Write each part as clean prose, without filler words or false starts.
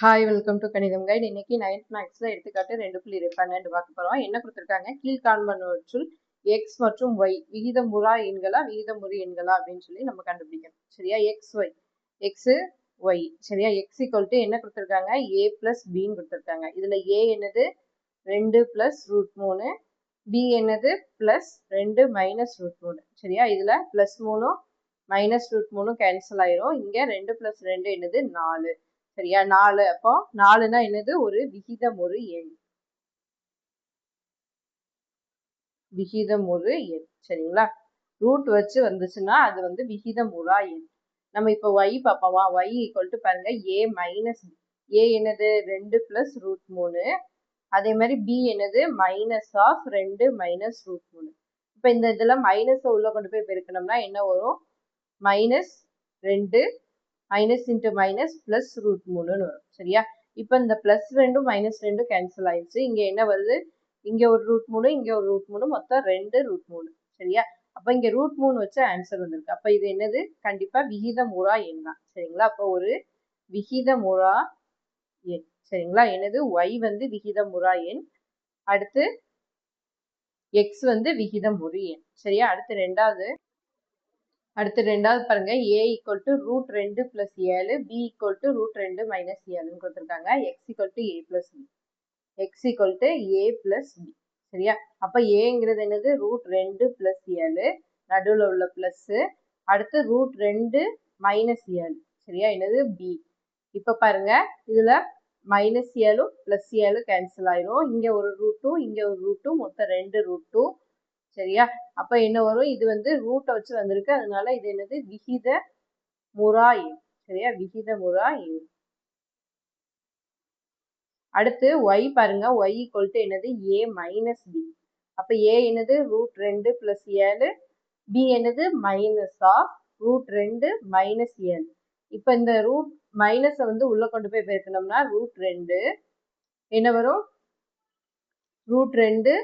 Hi welcome to கணிதம் guide. இன்னைக்கு 9th மேக்ஸ்ல எடுத்துக்காட்டு 2.12 பார்க்க போறோம். என்ன கொடுத்துருக்காங்க, கீழ்காண்பனவற்றுள் எக்ஸ் மற்றும் ஒய் விகிதமுறா எண்களா விகிதமுறு எண்களா அப்படின்னு சொல்லி நம்ம கண்டுபிடிக்கணும். சரியா, எக்ஸ் ஒய் எக்ஸ் ஒய். சரியா, எக்ஸ் ஈக்குவல் டு என்ன கொடுத்துருக்காங்க, ஏ பிளஸ் பின்னு கொடுத்துருக்காங்க. இதுல ஏ என்னது 2 பிளஸ் ரூட் 3, பி என்னது பிளஸ் 2 மைனஸ் ரூட் 3. சரியா, இதுல பிளஸ் 3 மைனஸ் ரூட் 3 கேன்சல் ஆயிரும். இங்க 2 பிளஸ் 2 என்னது 4. சரியா, 4. அப்போ 4னா என்னது, ஒரு விகிதமுறு எண். விகிதமுறு எண். சரிங்களா, ரூட் வச்சு வந்துச்சுன்னா அது வந்து விகிதமுறா எண். நம்ம இப்ப y பார்ப்போமா, y ஈக்குவல் டு பாருங்க a மைனஸ் a என்னது 2 பிளஸ் ரூட் 3, அதே மாதிரி b என்னது மைனஸ் ஆஃப் 2 மைனஸ் ரூட் 3. இப்ப இந்த இதுல மைனஸ் உள்ள கொண்டு போய் பெருக்கணும்னா என்ன வரும், minus 2 minus into minus plus root 3ன்னு வரும். சரியா, இப்போ இந்த பிளஸ் 2 மைனஸ் 2 கேன்சல் ஆயிடுச்சு. இங்க என்ன வருது, இங்க ஒரு ரூட் 3 இங்க ஒரு ரூட் 3, மொத்தம் 2 ரூட் 3. சரியா, அப்ப இங்க ரூட் 3 வச்சு ஆன்சர் வந்திருக்கு. அப்ப இது என்னது, கண்டிப்பா விகிதமுறா எண் தான். சரிங்களா, அப்போ ஒரு விகிதமுறா எண். சரிங்களா, என்னது y வந்து விகிதமுறா எண், அடுத்து x வந்து விகிதமுறு எண். சரியா, அடுத்து ரெண்டாவது பாருங்க, a equal to root 2 plus 7, b equal to root 2 minus 7 கொடுத்துருக்காங்க. x equal to a plus b, x equal to a plus b. சரியா, அப்ப ஏங்கிறது என்னது ரூட் 2 பிளஸ் 7, நடுவில் உள்ள பிளஸ், அடுத்து ரூட் 2 மைனஸ் 7. சரியா, என்னது b. இப்ப பாருங்க, இதுல மைனஸ் 7 பிளஸ் 7 கேன்சல் ஆயிரும். இங்க ஒரு ரூட் 2 இங்க ஒரு ரூட் 2, மொத்தம் 2 ரூட் 2. சரியா, அப்ப என்ன வரும், இது வந்து ரூட்டை வச்சு வந்திருக்கு, அதனால இது என்னது விகிதமுறா எண். சரியா, விகிதமுறா எண். அடுத்து y பாருங்க, y ஈக்குவல் டு என்னது a மைனஸ் b. அப்ப a என்னது ரூட் 2 பிளஸ் 7, b என்னது மைனஸ் ஆஃப் ரூட் 2 மைனஸ் 7. இப்ப இந்த ரூட் மைனஸை வந்து உள்ள கொண்டு போய் பெருக்கணும்னா ரூட் 2 என்ன வரும், root 2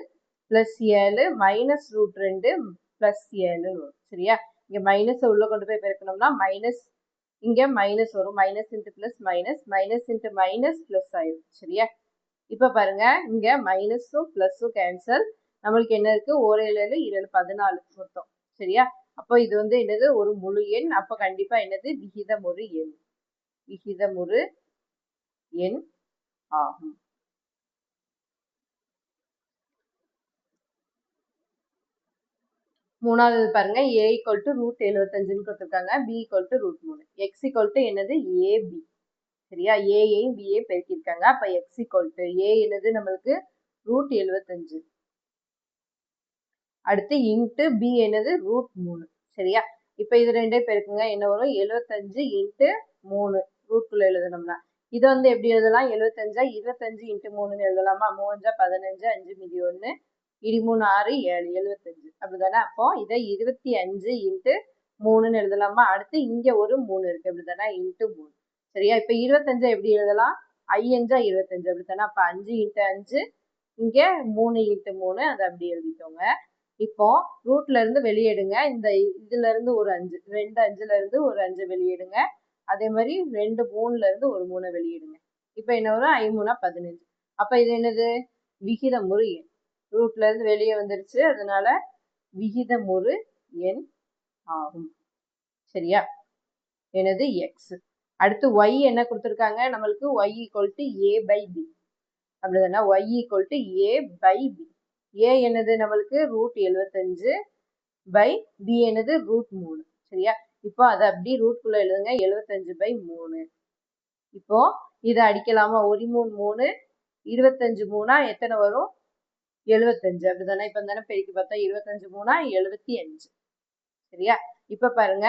plus 7 minus root 2 plus 7 வரும். சரியா, இங்க மைனஸ் உள்ள கொண்டு போய் பெருக்கணும்னா மைனஸ், இங்க மைனஸ் வரும், minus into plus minus, minus into minus plus ஆயிடும். சரியா, இப்ப பாருங்க இங்க மைனஸும் பிளஸும் கேன்சல், நம்மளுக்கு என்ன இருக்கு, 1 7 7 14 மொத்தம். சரியா, அப்போ இது வந்து என்னது ஒரு முழு எண். அப்ப கண்டிப்பா என்னது விகிதமுறு எண், விகிதமுறு எண் ஆகும். மூணாவது பாருங்க, a ஈக்குவல் டு ரூட் 75ன்னு கொடுத்துருக்காங்க, b equal to root 3, x equal to என்னது ab. சரியா, ஏயும் பிஏ பெருக்கிருக்காங்க. அப்ப x ஈக்குவல் டு a என்னது நம்மளுக்கு ரூட் 75, அடுத்து இன்ட்டு b என்னது ரூட் 3. சரியா, இப்ப இது ரெண்டே பெருக்குங்க, என்ன வரும் 75 இன்ட்டு 3 ரூட்குள்ள எழுதணும்னா இதை வந்து எப்படி எழுதலாம், 75 25 இன்ட்டு 3ன்னு எழுதலாமா, 3 15, 5 மீதி 1, இடி 3 6 7 75 அப்படிதானே. அப்போ இதை 25 இன்ட்டு 3ன்னு எழுதலாமா. அடுத்து இங்க ஒரு 3 இருக்கு அப்படிதானே, இன்ட்டு 3. சரியா, இப்ப 25 எப்படி எழுதலாம், 5 25 அப்படித்தானே. அப்ப 5 இன்ட்டு 5, இங்க 3 இன்ட்டு 3, அதை அப்படி எழுதிக்கோங்க. இப்போ ரூட்ல இருந்து வெளியேடுங்க, இந்த இதுல இருந்து ஒரு 5, 2 5ல இருந்து ஒரு 5 வெளியேடுங்க, அதே மாதிரி 2 3ல இருந்து ஒரு 3 வெளியிடுங்க. இப்ப என்ன வரும், 5 3 15. அப்ப இது என்னது விகிதமுறு எண், ரூட்ல இருந்து வெளியே வந்துருச்சு, அதனால விகிதமுறு எண் ஆகும். சரியா, என்னது எக்ஸ். அடுத்து y என்ன கொடுத்துருக்காங்க நம்மளுக்கு, y equal to a by b அப்படிதானே, y equal to a by b. a என்னது நம்மளுக்கு ரூட் 75 பை b என்னது ரூட் 3. சரியா, இப்போ அதை அப்படி ரூட்குள்ள எழுதுங்க, 75 பை 3. இப்போ இதை அடிக்கலாமா, 1 3 3, 25 3 எத்தனை வரும், 75 அப்படிதானே. இப்ப தானே பெருக்கி பார்த்தா 25 3 75. சரியா, இப்ப பாருங்க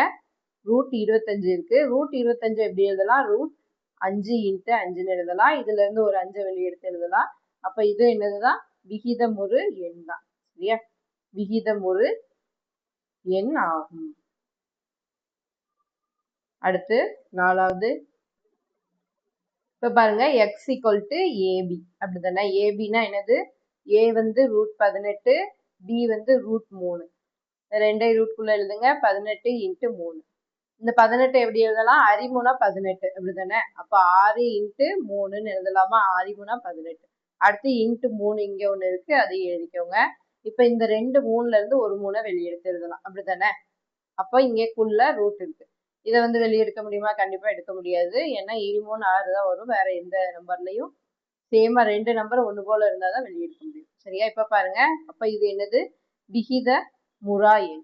ரூட் 25 இருக்கு, ரூட் 25 எப்படி எழுதலாம், ரூட் 5 இன்ட்டு 5ன்னு எழுதலாம், இதுல இருந்து ஒரு 5 வெளியே எடுத்து எழுதலாம். அப்ப இது என்னதுதான் விகிதமுறு எண் தான். சரியா, விகிதமுறு எண் ஆகும். அடுத்து நாலாவது, இப்ப பாருங்க x ஈக்குவல் டு ab அப்படிதானே. abனா என்னது, a வந்து ரூட் 18, b வந்து ரூட் 3, ரெண்டே ரூட்குள்ள எழுதுங்க, 18 இன்ட்டு 3. இந்த 18 எப்படி எழுதலாம்? அறிமுனா 18 அப்படிதானே? அப்ப 6 இன்ட்டு 3ன்னு எழுதலாமா? அறிமுனா 18. அடுத்து இன்ட்டு 3 இங்க ஒண்ணு இருக்கு, அதையும் எழுதிக்கோங்க. இப்ப இந்த 2 3ல இருந்து ஒரு 3 வெளியே எடுத்து எழுதலாம் அப்படிதானே? அப்ப இங்கேக்குள்ள ரூட் இருக்கு. இதை வந்து வெளியே எடுக்க முடியுமா? கண்டிப்பா எடுக்க முடியாது. ஏன்னா 23 6 தான் வரும். வேற எந்த நம்பர்லயும் சேமா 2 நம்பர் ஒண்ணு போல இருந்தாதான் வெளியே எடுக்க முடியும். சரியா? இப்ப பாருங்க. அப்ப இது என்னது? விகித முறா எண்.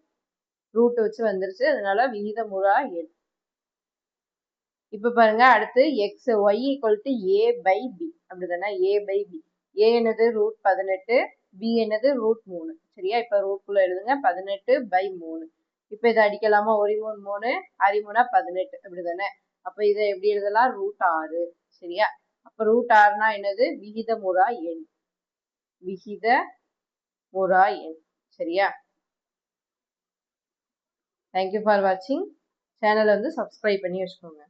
ரூட் வச்சு வந்துருச்சு. அதனால விகித முறா எண். இப்ப பாருங்க அடுத்து X Y equal to A by B அப்படிதானே? A by B. ஏ என்னது? ரூட் 18. பி என்னது? ரூட் 3. சரியா? இப்ப ரூட்குள்ள எழுதுங்க. 18 பை 3. இப்ப இதை அடிக்கலாமா? ஒரு 3 3 அறிமுனா 18 அப்படிதானே? அப்ப இதை எப்படி எழுதலாம்? ரூட் 6. சரியா? அப்ப ரூட் 6னா என்னது? விகிதமுறா எண். விகித முறா எண். சரியா? தேங்க்யூ ஃபார் வாட்சிங். சேனலை வந்து சப்ஸ்கிரைப் பண்ணி வச்சுக்கோங்க.